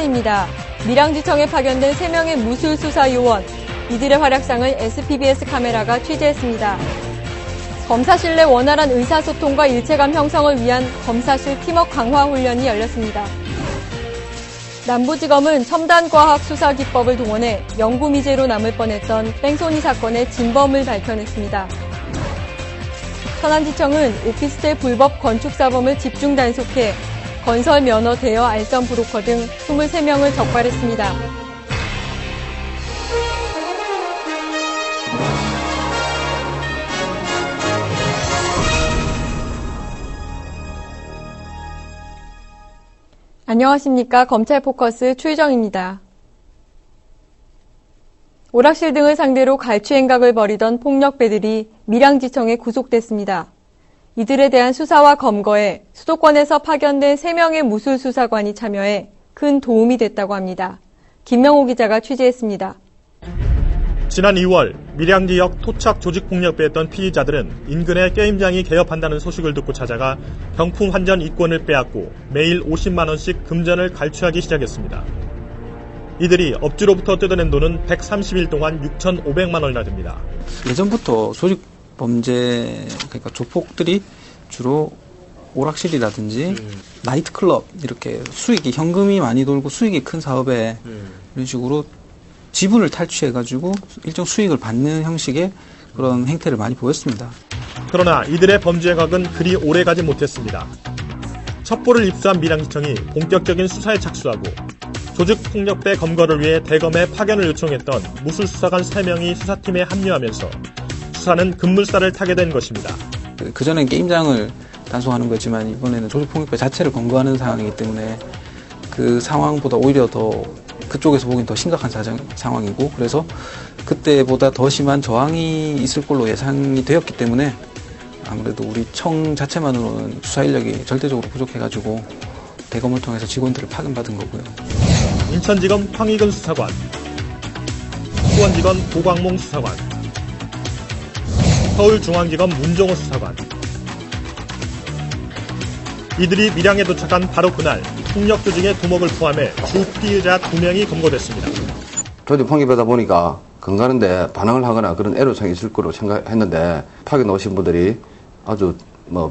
헤드라인입니다. 밀양지청에 파견된 3명의 무술수사 요원. 이들의 활약상을 SPBS 카메라가 취재했습니다. 검사실 내 원활한 의사소통과 일체감 형성을 위한 검사실 팀워크 강화 훈련이 열렸습니다. 남부지검은 첨단과학 수사 기법을 동원해 영구미제로 남을 뻔했던 뺑소니 사건의 진범을 밝혀냈습니다. 천안지청은 오피스텔 불법 건축사범을 집중 단속해 건설 면허 대여 알선 브로커 등 23명을 적발했습니다. 안녕하십니까. 검찰포커스 최희정입니다. 오락실 등을 상대로 갈취행각을 벌이던 폭력배들이 밀양지청에 구속됐습니다. 이들에 대한 수사와 검거에 수도권에서 파견된 3명의 무술수사관이 참여해 큰 도움이 됐다고 합니다. 김명호 기자가 취재했습니다. 지난 2월 밀양지역 토착 조직폭력배였던 피의자들은 인근의 게임장이 개업한다는 소식을 듣고 찾아가 경품 환전 이권을 빼앗고 매일 50만 원씩 금전을 갈취하기 시작했습니다. 이들이 업주로부터 뜯어낸 돈은 130일 동안 6,500만 원이나 됩니다. 예전부터 조직범죄, 그러니까 조폭들이 주로 오락실이라든지 나이트클럽, 이렇게 수익이, 현금이 많이 돌고 수익이 큰 사업에 이런 식으로 지분을 탈취해가지고 일정 수익을 받는 형식의 그런 행태를 많이 보였습니다. 그러나 이들의 범죄각은 그리 오래가지 못했습니다. 첩보를 입수한 밀양지청이 본격적인 수사에 착수하고 조직폭력배 검거를 위해 대검에 파견을 요청했던 무술수사관 3명이 수사팀에 합류하면서 수사는 급물살을 타게 된 것입니다. 그전엔 게임장을 단속하는 거지만 이번에는 조직폭력배 자체를 검거하는 상황이기 때문에 그 상황보다 오히려 더 그쪽에서 보기엔 더 심각한 상황이고, 그래서 그때보다 더 심한 저항이 있을 걸로 예상이 되었기 때문에 아무래도 우리 청 자체만으로는 수사 인력이 절대적으로 부족해가지고 대검을 통해서 직원들을 파견받은 거고요. 인천지검 황희근 수사관, 수원지검 고광몽 수사관, 서울중앙지검 문종호 수사관. 이들이 밀양에 도착한 바로 그날 폭력 조직의 두목을 포함해 주 피의자 2명이 검거됐습니다. 조직폭력배다 보니까 건강한데 반항을 하거나 그런 애로성이 있을 거로 생각했는데 파견 오신 분들이 아주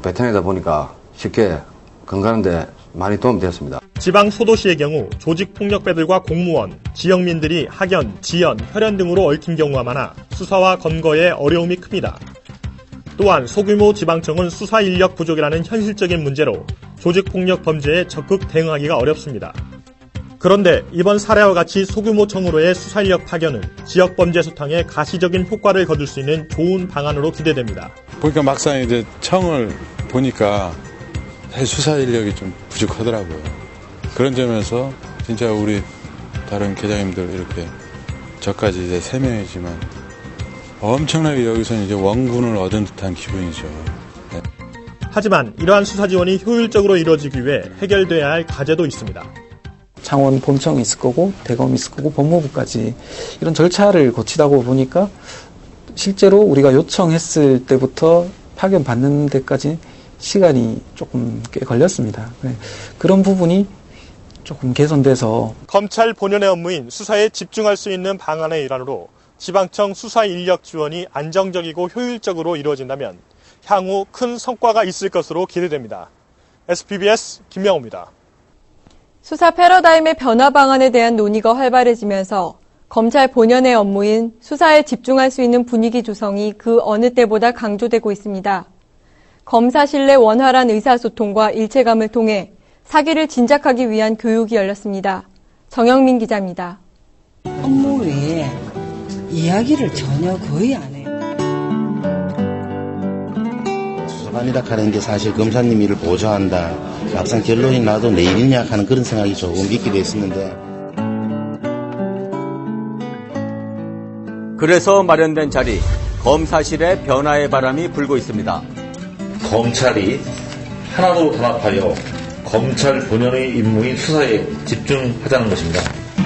베테랑이다 보니까 쉽게 건강한데 많이 도움이 되었습니다. 지방 소도시의 경우 조직폭력배들과 공무원, 지역민들이 학연, 지연, 혈연 등으로 얽힌 경우가 많아 수사와 검거에 어려움이 큽니다. 또한 소규모 지방청은 수사 인력 부족이라는 현실적인 문제로 조직폭력 범죄에 적극 대응하기가 어렵습니다. 그런데 이번 사례와 같이 소규모 청으로의 수사 인력 파견은 지역 범죄 소탕에 가시적인 효과를 거둘 수 있는 좋은 방안으로 기대됩니다. 그러니까 막상 이제 청을 보니까 수사 인력이 좀 부족하더라고요. 그런 점에서 진짜 우리 다른 계장님들 이렇게 저까지 이제 3명이지만 엄청나게 여기서는 이제 원군을 얻은 듯한 기분이죠. 네. 하지만 이러한 수사 지원이 효율적으로 이루어지기 위해 해결돼야 할 과제도 있습니다. 창원 본청이 있을 거고 대검이 있을 거고 법무부까지 이런 절차를 거치다고 보니까 실제로 우리가 요청했을 때부터 파견 받는 데까지 시간이 조금 꽤 걸렸습니다. 그런 부분이 조금 개선돼서 검찰 본연의 업무인 수사에 집중할 수 있는 방안의 일환으로 지방청 수사 인력 지원이 안정적이고 효율적으로 이루어진다면 향후 큰 성과가 있을 것으로 기대됩니다. SPBS 김명호입니다. 수사 패러다임의 변화 방안에 대한 논의가 활발해지면서 검찰 본연의 업무인 수사에 집중할 수 있는 분위기 조성이 그 어느 때보다 강조되고 있습니다. 검사실 내 원활한 의사소통과 일체감을 통해 사기를 진작하기 위한 교육이 열렸습니다. 정영민 기자입니다. 업무 외에 이야기를 전혀 거의 안 해요. 수사관이라 하는 게 사실 검사님 일을 보조한다. 막상 결론이 나도 내 일이냐 하는 그런 생각이 조금 있기도 했었는데. 그래서 마련된 자리, 검사실의 변화의 바람이 불고 있습니다. 검찰이 하나로 단합하여 검찰 본연의 임무인 수사에 집중하자는 것입니다.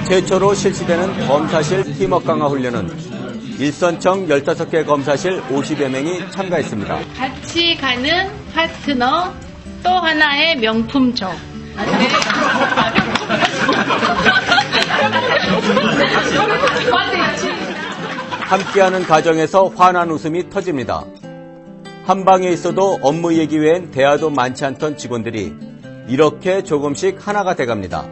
최초로 실시되는 검사실 팀워크 강화 훈련은 일선청 15개 검사실 50여 명이 참가했습니다. 같이 가는 파트너, 또 하나의 명품적. 함께하는 가정에서 환한 웃음이 터집니다. 한 방에 있어도 업무 얘기 외엔 대화도 많지 않던 직원들이 이렇게 조금씩 하나가 돼갑니다.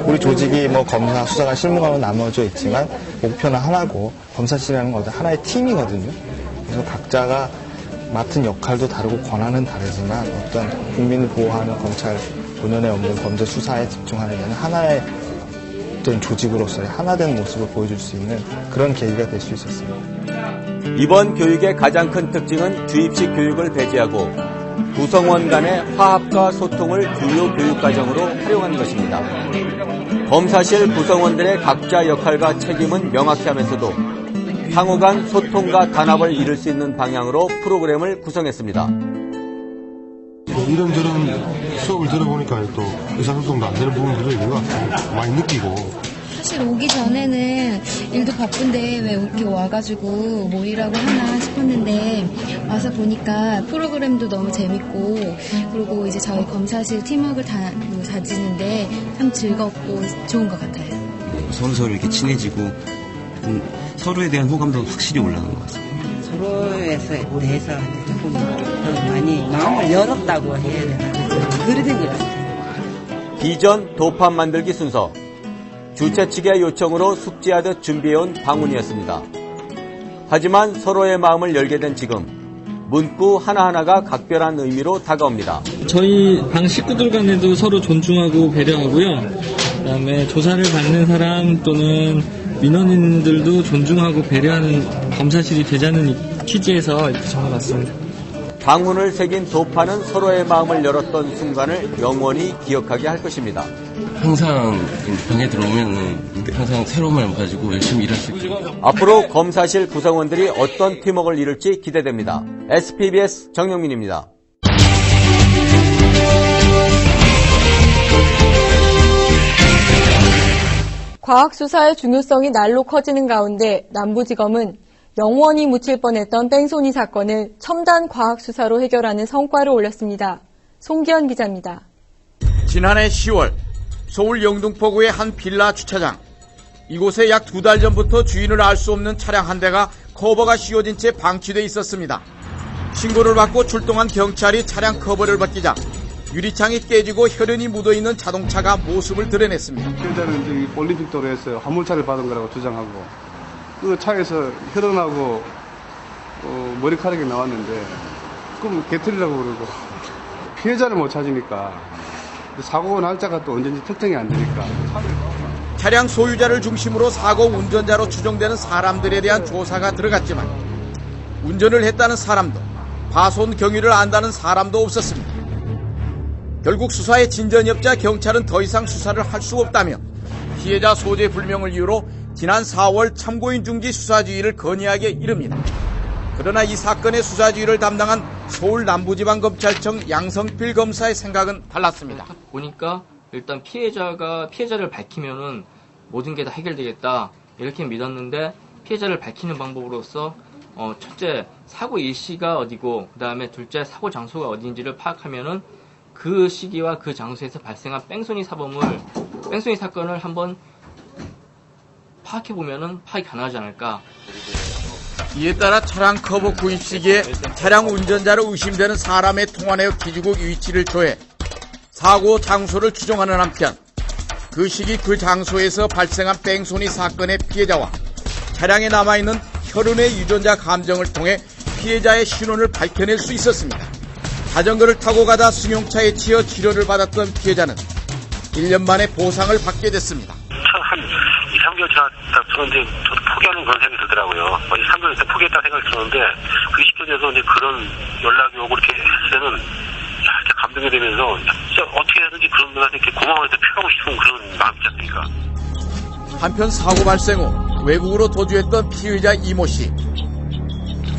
우리 조직이 뭐 검사, 수사관, 실무관으로 나눠져 있지만 목표는 하나고 검사실이라는 것은 하나의 팀이거든요. 그래서 각자가 맡은 역할도 다르고 권한은 다르지만 어떤 국민을 보호하는 검찰 본연의 업무, 범죄 수사에 집중하는 데는 하나의 어떤 조직으로서의 하나된 모습을 보여줄 수 있는 그런 계기가 될 수 있었습니다. 이번 교육의 가장 큰 특징은 주입식 교육을 배제하고 구성원 간의 화합과 소통을 주요 교육과정으로 활용한 것입니다. 검사실 구성원들의 각자 역할과 책임은 명확히 하면서도 상호 간 소통과 단합을 이룰 수 있는 방향으로 프로그램을 구성했습니다. 이런저런 수업을 들어보니까 또 의사소통도 안 되는 부분들을 우리가 많이 느끼고, 사실 오기 전에는 일도 바쁜데 왜 이렇게 와가지고 모이라고 하나 싶었는데 와서 보니까 프로그램도 너무 재밌고 그리고 이제 저희 검사실 팀워크를 다지는데 참 즐겁고 좋은 것 같아요. 서로 이렇게 친해지고 서로에 대한 호감도 확실히 올라가는 것 같습니다. 서로에 대해서 조금 더 많이 마음을 열었다고 해야 되나 그래 된 것 같아요. 비전 도판 만들기 순서. 주최 측의 요청으로 숙지하듯 준비해온 방문이었습니다. 하지만 서로의 마음을 열게 된 지금 문구 하나하나가 각별한 의미로 다가옵니다. 저희 방 식구들 간에도 서로 존중하고 배려하고요. 그다음에 조사를 받는 사람 또는 민원인들도 존중하고 배려하는 검사실이 되자는 취지에서 이렇게 정해봤습니다. 방문을 새긴 도파는 서로의 마음을 열었던 순간을 영원히 기억하게 할 것입니다. 항상 방에 들어오면 항상 새로운 마음 가지고 열심히 일할 수 있고. 앞으로 검사실 구성원들이 어떤 팀워크를 이룰지 기대됩니다. SPBS 정영민입니다. 과학수사의 중요성이 날로 커지는 가운데 남부지검은 영원히 묻힐 뻔했던 뺑소니 사건을 첨단 과학수사로 해결하는 성과를 올렸습니다. 송기현 기자입니다. 지난해 10월 서울 영등포구의 한 빌라 주차장. 이곳에 약 2달 전부터 주인을 알 수 없는 차량 한 대가 커버가 씌워진 채 방치돼 있었습니다. 신고를 받고 출동한 경찰이 차량 커버를 벗기자 유리창이 깨지고 혈흔이 묻어있는 자동차가 모습을 드러냈습니다. 피해자는 올림픽 도로에서 화물차를 받은 거라고 주장하고 그 차에서 혈흔하고 머리카락이 나왔는데 그럼 개털이라고 그러고 피해자를 못 찾으니까 사고 날짜가 또 언제인지 특정이 안 되니까 차량 소유자를 중심으로 사고 운전자로 추정되는 사람들에 대한 조사가 들어갔지만 운전을 했다는 사람도 파손 경위를 안다는 사람도 없었습니다. 결국 수사에 진전이 없자 경찰은 더 이상 수사를 할 수 없다며 피해자 소재 불명을 이유로 지난 4월 참고인 중지 수사지휘를 건의하게 이릅니다. 그러나 이 사건의 수사지휘를 담당한 서울 남부지방검찰청 양성필 검사의 생각은 달랐습니다. 보니까 일단 피해자를 밝히면은 모든 게 다 해결되겠다 이렇게 믿었는데 피해자를 밝히는 방법으로서 첫째 사고 일시가 어디고 그다음에 둘째 사고 장소가 어딘지를 파악하면은 그 시기와 그 장소에서 발생한 뺑소니 사건을 한번 파악해 보면은 파악이 가능하지 않을까. 이에 따라 차량 커버 구입 시기에 차량 운전자로 의심되는 사람의 통화내역 기지국 위치를 조회, 사고 장소를 추정하는 한편 그 시기 그 장소에서 발생한 뺑소니 사건의 피해자와 차량에 남아있는 혈흔의 유전자 감정을 통해 피해자의 신원을 밝혀낼 수 있었습니다. 자전거를 타고 가다 승용차에 치여 치료를 받았던 피해자는 1년 만에 보상을 받게 됐습니다. 한 2, 3개월 지났는데 저도 포기하는 그런 생각이 들더라고요. 2, 3개월 있다 포기했다 생각이 들었는데 그 시점에서 이제 그런 연락이 오고 이렇게 했을 때는 이렇게 감동이 되면서 진짜 어떻게 해야든지 그런 분한테 이렇게 고마워해서 표하고 싶은 그런 마음이 있지 않습니까? 한편 사고 발생 후 외국으로 도주했던 피의자 이모 씨.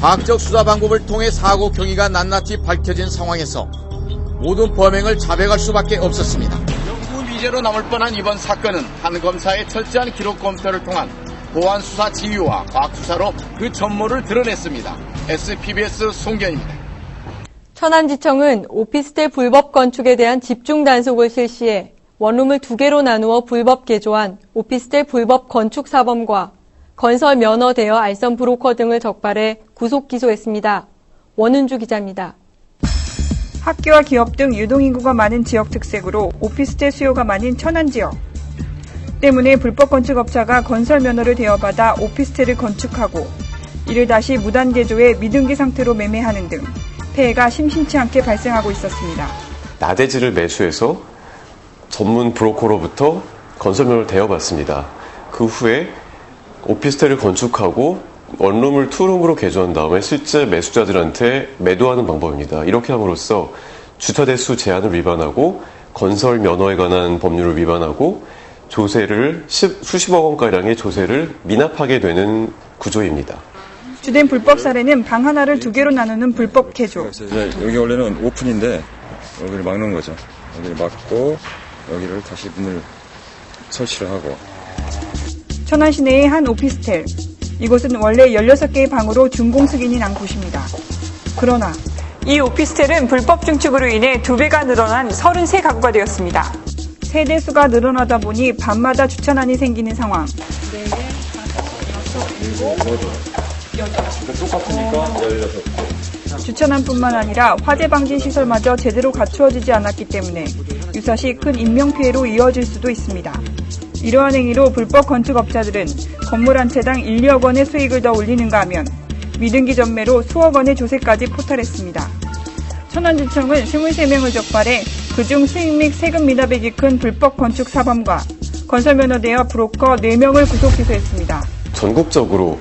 과학적 수사 방법을 통해 사고 경위가 낱낱이 밝혀진 상황에서 모든 범행을 자백할 수밖에 없었습니다. 영구 미제로 남을 뻔한 이번 사건은 한 검사의 철저한 기록 검토를 통한 보안 수사 지휘와 과학 수사로 그 전모를 드러냈습니다. SPBS 송견입니다. 천안지청은 오피스텔 불법 건축에 대한 집중 단속을 실시해 원룸을 2개로 나누어 불법 개조한 오피스텔 불법 건축 사범과 건설 면허 대여 알선 브로커 등을 적발해 구속 기소했습니다. 원은주 기자입니다. 학교와 기업 등 유동인구가 많은 지역 특색으로 오피스텔 수요가 많은 천안지역. 때문에 불법 건축업자가 건설 면허를 대여받아 오피스텔을 건축하고 이를 다시 무단 개조해 미등기 상태로 매매하는 등 폐해가 심심치 않게 발생하고 있었습니다. 나대지를 매수해서 전문 브로커로부터 건설면허를 대여받습니다. 그 후에 오피스텔을 건축하고 원룸을 투룸으로 개조한 다음에 실제 매수자들한테 매도하는 방법입니다. 이렇게 함으로써 주차대수 제한을 위반하고 건설 면허에 관한 법률을 위반하고 조세를 수십억 원가량의 조세를 미납하게 되는 구조입니다. 주된 불법 사례는 방 하나를 2개로 나누는 불법 개조. 여기 원래는 오픈인데 여기를 막는 거죠. 여기를 막고 여기를 다시 문을 설치를 하고. 천안 시내의 한 오피스텔. 이곳은 원래 16개의 방으로 준공 승인이 난 곳입니다. 그러나 이 오피스텔은 불법 증축으로 인해 2배가 늘어난 33가구가 되었습니다. 세대 수가 늘어나다 보니 밤마다 주차난이 생기는 상황. 주차난뿐만 아니라 화재 방지 시설마저 제대로 갖추어지지 않았기 때문에 유사시 큰 인명피해로 이어질 수도 있습니다. 이러한 행위로 불법 건축업자들은 건물 한 채당 1, 2억 원의 수익을 더 올리는가 하면 미등기 전매로 수억 원의 조세까지 포탈했습니다. 천안지청은 23명을 적발해 그중 수익 및 세금 미납액이 큰 불법 건축 사범과 건설면허 대여 브로커 4명을 구속 기소했습니다. 전국적으로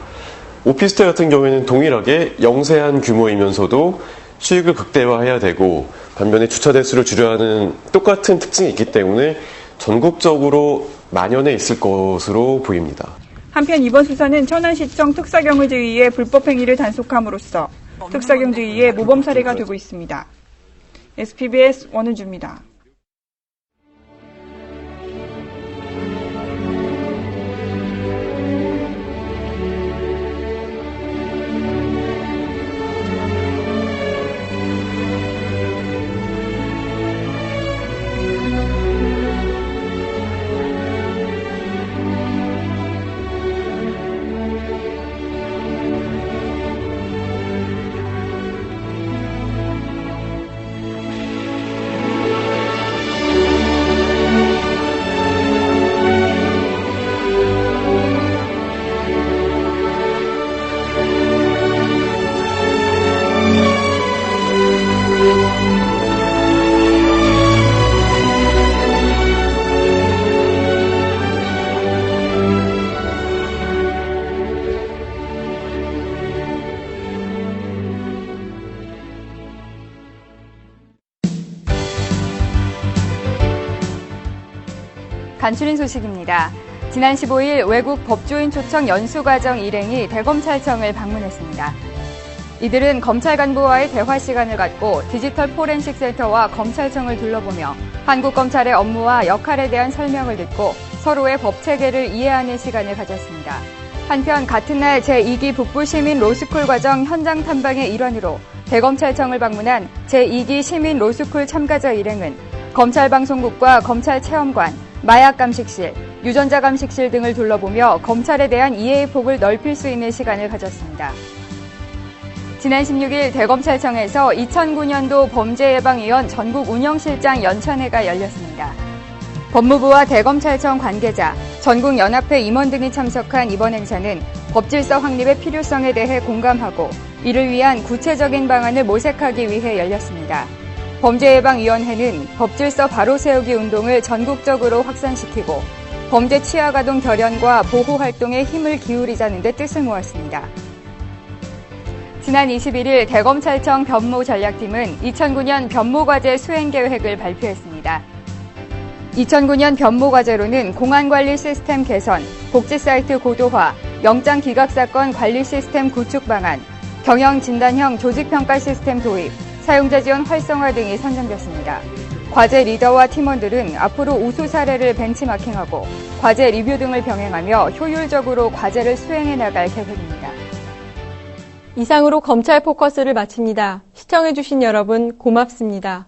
오피스텔 같은 경우에는 동일하게 영세한 규모이면서도 수익을 극대화해야 되고 반면에 주차 대수를 줄여야 하는 똑같은 특징이 있기 때문에 전국적으로 만연해 있을 것으로 보입니다. 한편 이번 수사는 천안시청 특사경을 제의해 불법 행위를 단속함으로써 특사경 제의의 모범 사례가 되고 있습니다. SPBS 원은주입니다. 간추린 소식입니다. 지난 15일 외국 법조인 초청 연수과정 일행이 대검찰청을 방문했습니다. 이들은 검찰 간부와의 대화 시간을 갖고 디지털 포렌식 센터와 검찰청을 둘러보며 한국 검찰의 업무와 역할에 대한 설명을 듣고 서로의 법 체계를 이해하는 시간을 가졌습니다. 한편 같은 날 제2기 북부시민 로스쿨 과정 현장 탐방의 일환으로 대검찰청을 방문한 제2기 시민 로스쿨 참가자 일행은 검찰방송국과 검찰체험관, 마약감식실, 유전자감식실 등을 둘러보며 검찰에 대한 이해의 폭을 넓힐 수 있는 시간을 가졌습니다. 지난 16일 대검찰청에서 2009년도 범죄예방위원 전국운영실장 연찬회가 열렸습니다. 법무부와 대검찰청 관계자, 전국연합회 임원 등이 참석한 이번 행사는 법질서 확립의 필요성에 대해 공감하고 이를 위한 구체적인 방안을 모색하기 위해 열렸습니다. 범죄예방위원회는 법질서 바로 세우기 운동을 전국적으로 확산시키고 범죄 취하가동 결연과 보호 활동에 힘을 기울이자는 데 뜻을 모았습니다. 지난 21일 대검찰청 변모전략팀은 2009년 변모과제 수행계획을 발표했습니다. 2009년 변모과제로는 공안관리 시스템 개선, 복지사이트 고도화, 영장기각사건 관리 시스템 구축 방안, 경영진단형 조직평가 시스템 도입, 사용자 지원 활성화 등이 선정됐습니다. 과제 리더와 팀원들은 앞으로 우수 사례를 벤치마킹하고 과제 리뷰 등을 병행하며 효율적으로 과제를 수행해 나갈 계획입니다. 이상으로 검찰 포커스를 마칩니다. 시청해주신 여러분 고맙습니다.